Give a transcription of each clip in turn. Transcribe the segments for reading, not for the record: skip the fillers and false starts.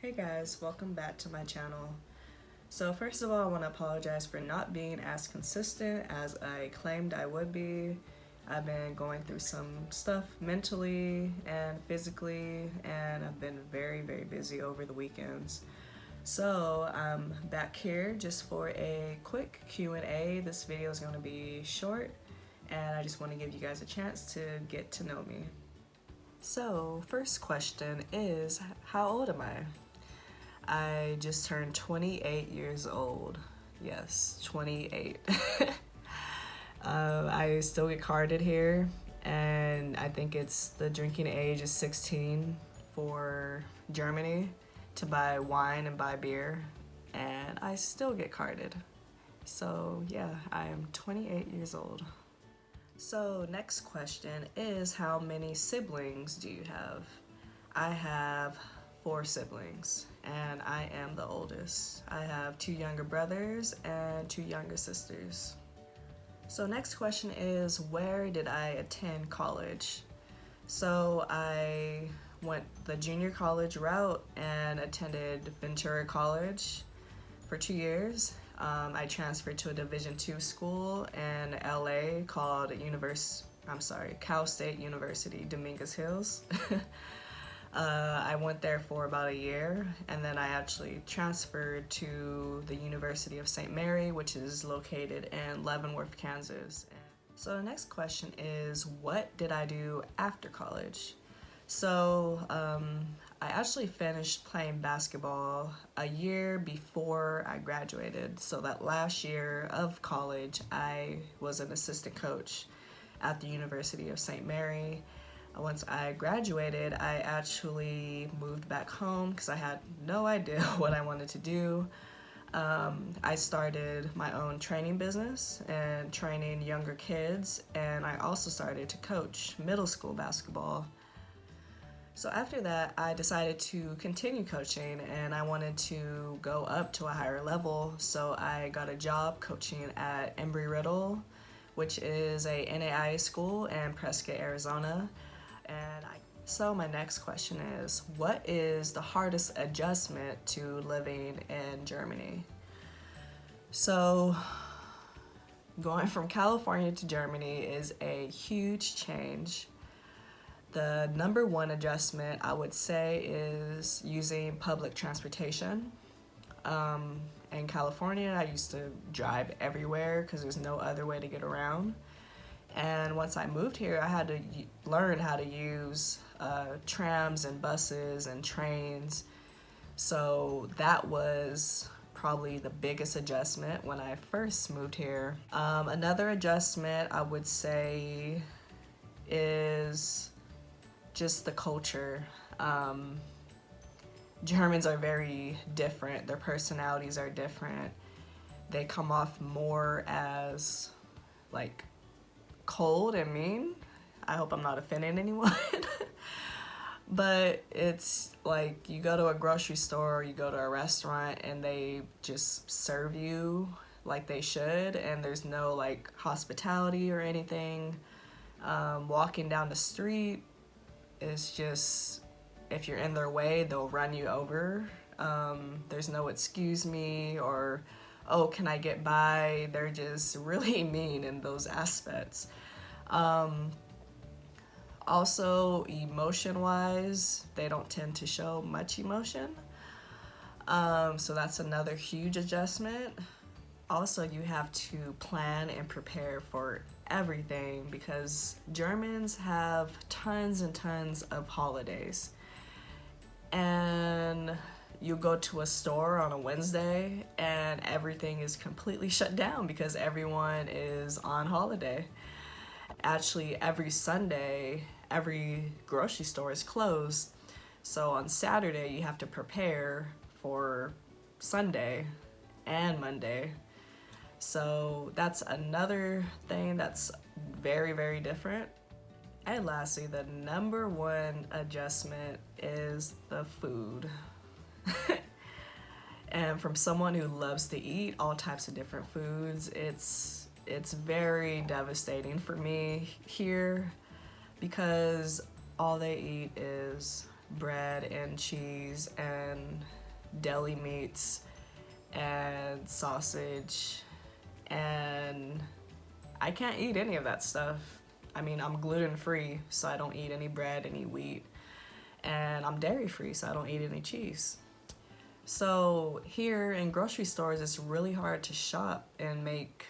Hey guys, welcome back to my channel. So first of all, I want to apologize for not being as consistent as I claimed I would be. I've been going through some stuff mentally and physically, and I've been very busy over the weekends. So I'm back here just for a quick Q&A. This video is going to be short, and I just want to give you guys a chance to get to know me. So first question is, how old am I? I just turned 28 years old. Yes, 28. I still get carded here, and I think it's the drinking age is 16 for Germany to buy wine and buy beer, and I still get carded. So yeah, I am 28 years old. So next question is, how many siblings do you have? I have 4 siblings, and I am the oldest. I have 2 younger brothers and 2 younger sisters. So next question is, where did I attend college? So I went the junior college route and attended Ventura College for 2 years. I transferred to a Division II school in LA called Cal State University, Dominguez Hills. I went there for about a year, and then I actually transferred to the University of St. Mary, which is located in Leavenworth, Kansas. So the next question is, what did I do after college? So I actually finished playing basketball a year before I graduated. So that last year of college, I was an assistant coach at the University of St. Mary. Once I graduated, I actually moved back home because I had no idea what I wanted to do. I started my own training business and training younger kids, and I also started to coach middle school basketball. So after that, I decided to continue coaching, and I wanted to go up to a higher level. So I got a job coaching at Embry-Riddle, which is a NAIA school in Prescott, Arizona. So my next question is, what is the hardest adjustment to living in Germany? So going from California to Germany is a huge change. The number one adjustment I would say is using public transportation. In California, I used to drive everywhere because there's no other way to get around. And once I moved here, I had to learn how to use trams and buses and trains. So that was probably the biggest adjustment when I first moved here. Another adjustment I would say is just the culture. Germans are very different. Their personalities are different. They come off more as like cold and mean. I hope I'm not offending anyone. But it's like you go to a grocery store, you go to a restaurant, and they just serve you like they should, and there's no like hospitality or anything. Walking down the street is just, if you're in their way, they'll run you over. There's no excuse me or, oh, can I get by? They're just really mean in those aspects. Also, emotion-wise, they don't tend to show much emotion. So that's another huge adjustment. Also, you have to plan and prepare for everything because Germans have tons and tons of holidays. And you go to a store on a Wednesday and everything is completely shut down because everyone is on holiday. Actually, every Sunday, every grocery store is closed. So on Saturday, you have to prepare for Sunday and Monday. So that's another thing that's very different. And lastly, the number one adjustment is the food. And from someone who loves to eat all types of different foods, it's very devastating for me here because all they eat is bread and cheese and deli meats and sausage, and I can't eat any of that stuff. I mean, I'm gluten free, so I don't eat any bread, any wheat, and I'm dairy free, so I don't eat any cheese. So here in grocery stores, it's really hard to shop and make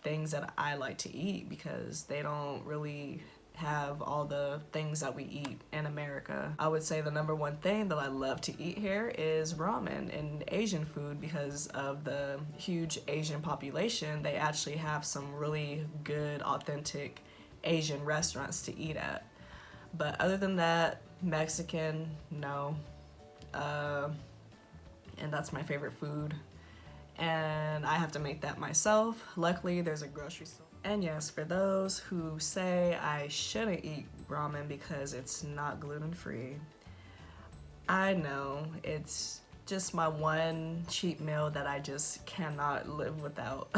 things that I like to eat because they don't really have all the things that we eat in America. I would say the number one thing that I love to eat here is ramen and Asian food because of the huge Asian population. They actually have some really good, authentic Asian restaurants to eat at. But other than that, Mexican, no. And that's my favorite food. And I have to make that myself. Luckily, there's a grocery store. And yes, for those who say I shouldn't eat ramen because it's not gluten free, I know it's just my one cheat meal that I just cannot live without.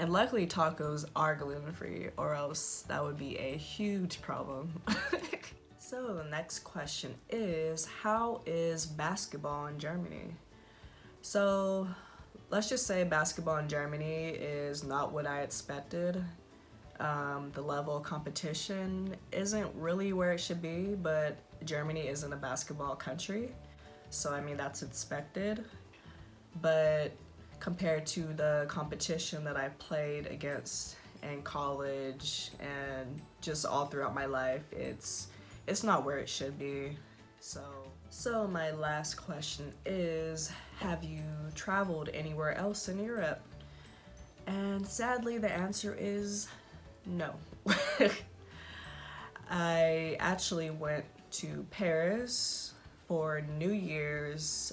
And luckily, tacos are gluten free, or else that would be a huge problem. So the next question is, how is basketball in Germany? So let's just say basketball in Germany is not what I expected. The level of competition isn't really where it should be, but Germany isn't a basketball country, so I mean that's expected. But compared to the competition that I played against in college and just all throughout my life, it's not where it should be. So my last question is, have you traveled anywhere else in Europe? And sadly, the answer is no. I actually went to Paris for New Year's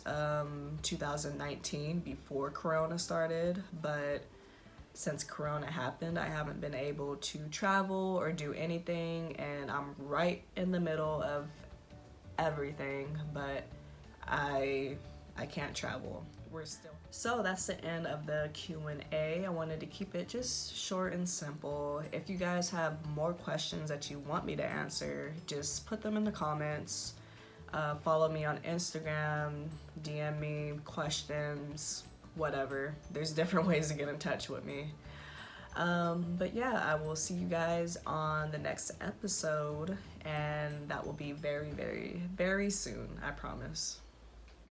2019 before Corona started, but since Corona happened, I haven't been able to travel or do anything, and I'm right in the middle of everything, but I can't travel. So that's the end of the Q&A. I wanted to keep it just short and simple. If you guys have more questions that you want me to answer, just put them in the comments. Follow me on Instagram, DM me questions, whatever. There's different ways to get in touch with me. But yeah, I will see you guys on the next episode, and that will be very, very, very soon, I promise.